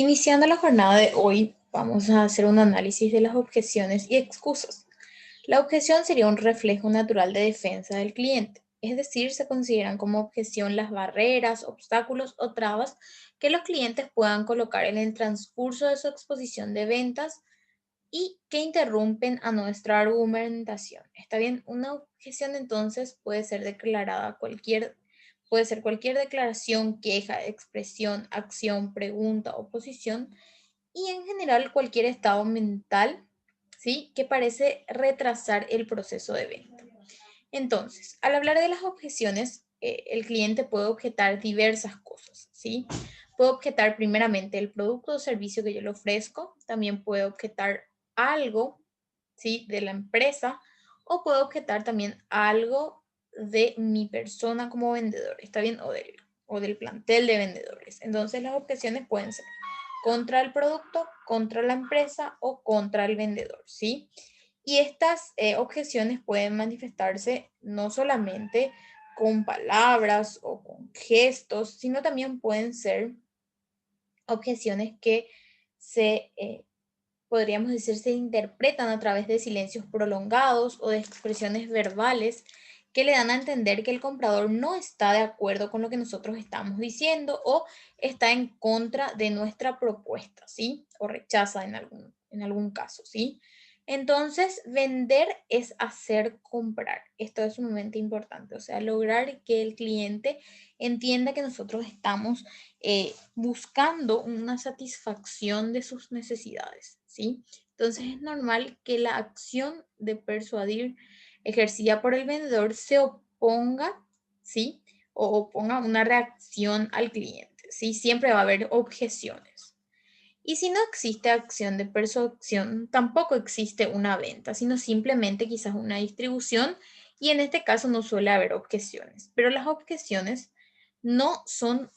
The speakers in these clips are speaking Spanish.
Iniciando la jornada de hoy, vamos a hacer un análisis de las objeciones y excusas. La objeción sería un reflejo natural de defensa del cliente, es decir, se consideran como objeción las barreras, obstáculos o trabas que los clientes puedan colocar en el transcurso de su exposición de ventas y que interrumpen a nuestra argumentación. ¿Está bien? Una objeción entonces puede ser cualquier declaración, queja, expresión, acción, pregunta, oposición y en general cualquier estado mental, ¿sí? Que parece retrasar el proceso de venta. Entonces, al hablar de las objeciones, el cliente puede objetar diversas cosas, ¿sí? Puede objetar primeramente el producto o servicio que yo le ofrezco, también puede objetar algo, ¿sí? De la empresa, o puede objetar también algo de mi persona como vendedor, ¿está bien? O del plantel de vendedores. Entonces, las objeciones pueden ser contra el producto, contra la empresa o contra el vendedor, ¿sí? Y estas objeciones pueden manifestarse no solamente con palabras o con gestos, sino también pueden ser objeciones que podríamos decir, se interpretan a través de silencios prolongados o de expresiones verbales que le dan a entender que el comprador no está de acuerdo con lo que nosotros estamos diciendo o está en contra de nuestra propuesta, ¿sí? O rechaza en algún caso, ¿sí? Entonces, vender es hacer comprar. Esto es sumamente importante, o sea, lograr que el cliente entienda que nosotros estamos buscando una satisfacción de sus necesidades, ¿sí? Entonces es normal que la acción de persuadir ejercida por el vendedor se oponga, ¿sí? O oponga una reacción al cliente, ¿sí? Siempre va a haber objeciones. Y si no existe acción de persuasión, tampoco existe una venta, sino simplemente quizás una distribución y en este caso no suele haber objeciones. Pero las objeciones no son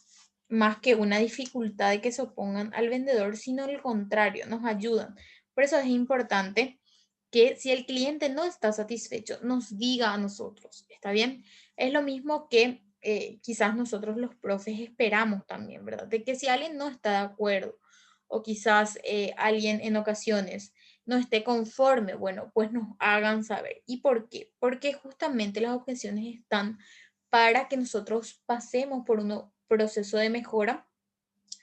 más que una dificultad de que se opongan al vendedor, sino al contrario, nos ayudan. Por eso es importante que si el cliente no está satisfecho, nos diga a nosotros, ¿está bien? Es lo mismo que quizás nosotros los profes esperamos también, ¿verdad? De que si alguien no está de acuerdo o quizás alguien en ocasiones no esté conforme, bueno, pues nos hagan saber. ¿Y por qué? Porque justamente las objeciones están para que nosotros pasemos por un proceso de mejora,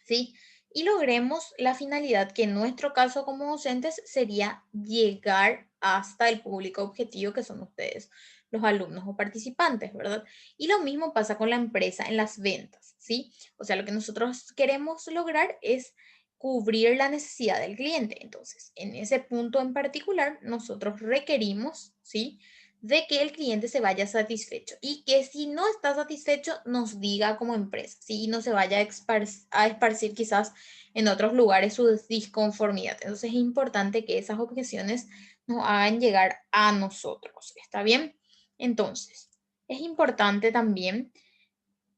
¿sí? Y logremos la finalidad que en nuestro caso como docentes sería llegar hasta el público objetivo que son ustedes, los alumnos o participantes, ¿verdad? Y lo mismo pasa con la empresa en las ventas, ¿sí? O sea, lo que nosotros queremos lograr es cubrir la necesidad del cliente. Entonces, en ese punto en particular, nosotros requerimos, ¿sí? De que el cliente se vaya satisfecho y que si no está satisfecho nos diga como empresa, ¿sí? Y no se vaya a esparcir quizás en otros lugares su disconformidad. Entonces es importante que esas objeciones nos hagan llegar a nosotros, ¿está bien? Entonces, es importante también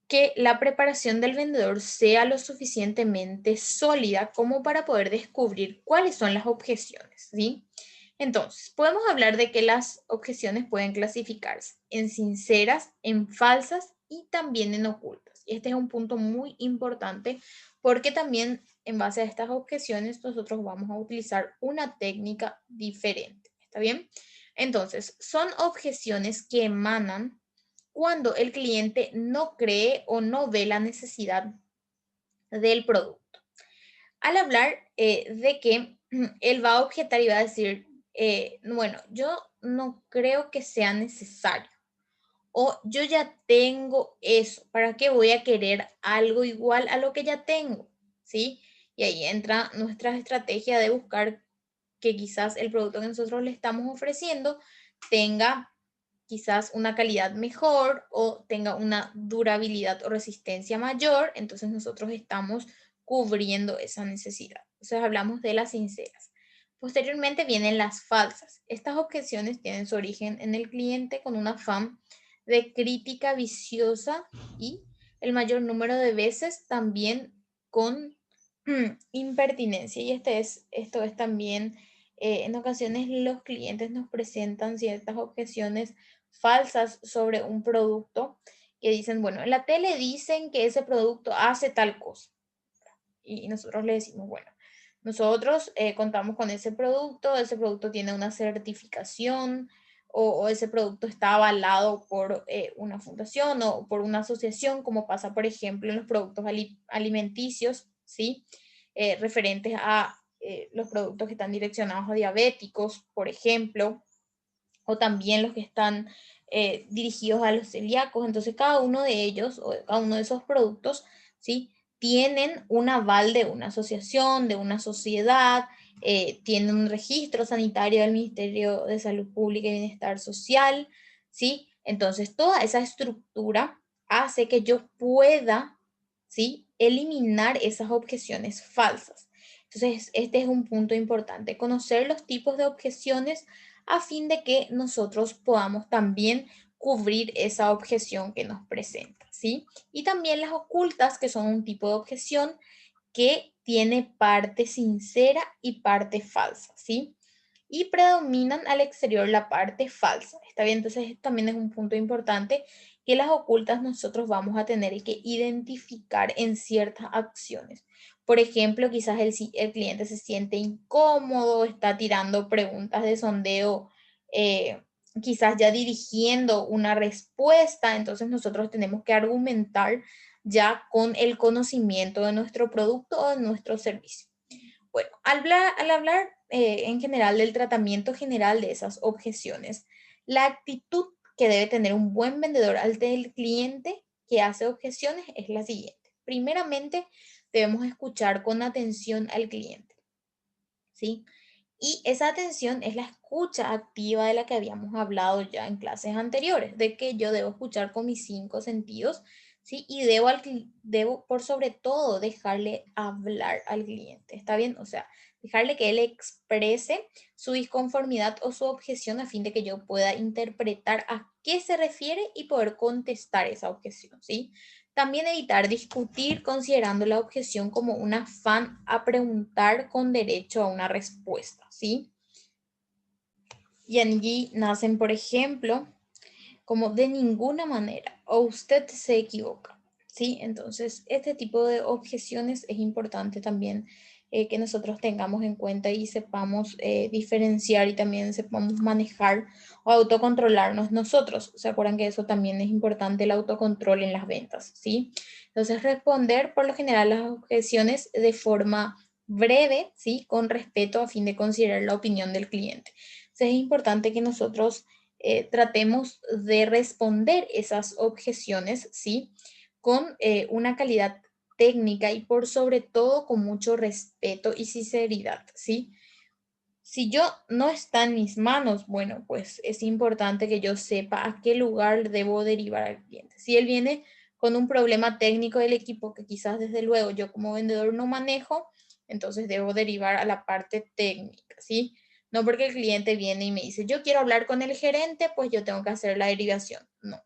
que la preparación del vendedor sea lo suficientemente sólida como para poder descubrir cuáles son las objeciones, ¿sí? Entonces, podemos hablar de que las objeciones pueden clasificarse en sinceras, en falsas y también en ocultas. Y este es un punto muy importante porque también en base a estas objeciones nosotros vamos a utilizar una técnica diferente. ¿Está bien? Entonces, son objeciones que emanan cuando el cliente no cree o no ve la necesidad del producto. Al hablar de que él va a objetar y va a decir, bueno, yo no creo que sea necesario o yo ya tengo eso, ¿para qué voy a querer algo igual a lo que ya tengo? ¿Sí? Y ahí entra nuestra estrategia de buscar que quizás el producto que nosotros le estamos ofreciendo tenga quizás una calidad mejor o tenga una durabilidad o resistencia mayor, entonces nosotros estamos cubriendo esa necesidad. Entonces hablamos de las sinceras. Posteriormente vienen las falsas. Estas objeciones tienen su origen en el cliente con un afán de crítica viciosa y el mayor número de veces también con impertinencia. Y esto es también, en ocasiones los clientes nos presentan ciertas objeciones falsas sobre un producto que dicen, bueno, en la tele dicen que ese producto hace tal cosa. Y nosotros le decimos, bueno, nosotros contamos con ese producto tiene una certificación o ese producto está avalado por una fundación o por una asociación, como pasa, por ejemplo, en los productos alimenticios, ¿sí? Referentes a los productos que están direccionados a diabéticos, por ejemplo, o también los que están dirigidos a los celíacos. Entonces, cada uno de ellos o cada uno de esos productos, ¿sí? Tienen un aval de una asociación, de una sociedad, tienen un registro sanitario del Ministerio de Salud Pública y Bienestar Social, ¿sí? Entonces, toda esa estructura hace que yo pueda, ¿sí? Eliminar esas objeciones falsas. Entonces, este es un punto importante, conocer los tipos de objeciones a fin de que nosotros podamos también cubrir esa objeción que nos presenta, ¿sí? Y también las ocultas, que son un tipo de objeción que tiene parte sincera y parte falsa, ¿sí? Y predominan al exterior la parte falsa. ¿Está bien? Entonces, esto también es un punto importante que las ocultas nosotros vamos a tener que identificar en ciertas acciones. Por ejemplo, quizás el cliente se siente incómodo, está tirando preguntas de sondeo, eh, quizás ya dirigiendo una respuesta, entonces nosotros tenemos que argumentar ya con el conocimiento de nuestro producto o de nuestro servicio. Bueno, al hablar en general del tratamiento general de esas objeciones, la actitud que debe tener un buen vendedor ante el cliente que hace objeciones es la siguiente. Primeramente, debemos escuchar con atención al cliente, ¿sí? Y esa atención es la escucha activa de la que habíamos hablado ya en clases anteriores, de que yo debo escuchar con mis 5 sentidos, ¿sí? Y debo por sobre todo dejarle hablar al cliente, ¿está bien? O sea, dejarle que él exprese su disconformidad o su objeción a fin de que yo pueda interpretar a qué se refiere y poder contestar esa objeción, ¿sí? También evitar discutir considerando la objeción como un afán a preguntar con derecho a una respuesta, ¿sí? Y allí nacen, por ejemplo, como de ninguna manera o usted se equivoca, ¿sí? Entonces, este tipo de objeciones es importante también que nosotros tengamos en cuenta y sepamos diferenciar y también sepamos manejar o autocontrolarnos nosotros. ¿Se acuerdan que eso también es importante, el autocontrol en las ventas, ¿sí? Entonces, responder por lo general las objeciones de forma breve, ¿sí? Con respeto a fin de considerar la opinión del cliente. Entonces, es importante que nosotros tratemos de responder esas objeciones, ¿sí? Con una calidad técnica y por sobre todo con mucho respeto y sinceridad, ¿sí? Si yo no está en mis manos, bueno, pues es importante que yo sepa a qué lugar debo derivar al cliente. Si él viene con un problema técnico del equipo que quizás desde luego yo como vendedor no manejo, entonces debo derivar a la parte técnica, ¿sí? No porque el cliente viene y me dice, yo quiero hablar con el gerente, pues yo tengo que hacer la derivación. No,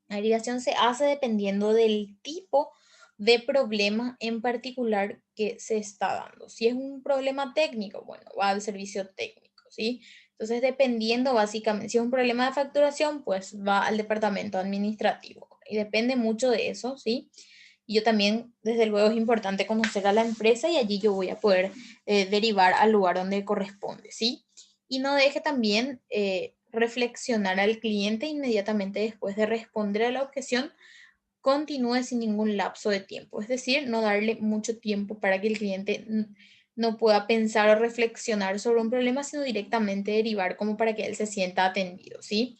la derivación se hace dependiendo del tipo de problema en particular que se está dando. Si es un problema técnico, bueno, va al servicio técnico, ¿sí? Entonces, dependiendo básicamente, si es un problema de facturación, pues va al departamento administrativo. Y depende mucho de eso, ¿sí? Y yo también, desde luego, es importante conocer a la empresa y allí yo voy a poder derivar al lugar donde corresponde, ¿sí? Y no deje también reflexionar al cliente inmediatamente después de responder a la objeción, continúe sin ningún lapso de tiempo, es decir, no darle mucho tiempo para que el cliente no pueda pensar o reflexionar sobre un problema, sino directamente derivar como para que él se sienta atendido, ¿sí?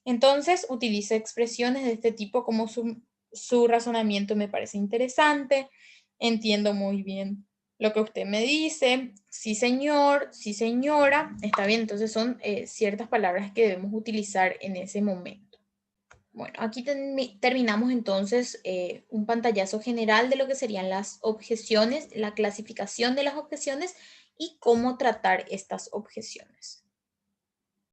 Entonces, utilice expresiones de este tipo como su razonamiento me parece interesante, entiendo muy bien lo que usted me dice, sí señor, sí señora, está bien, entonces son ciertas palabras que debemos utilizar en ese momento. Bueno, aquí terminamos entonces un pantallazo general de lo que serían las objeciones, la clasificación de las objeciones y cómo tratar estas objeciones.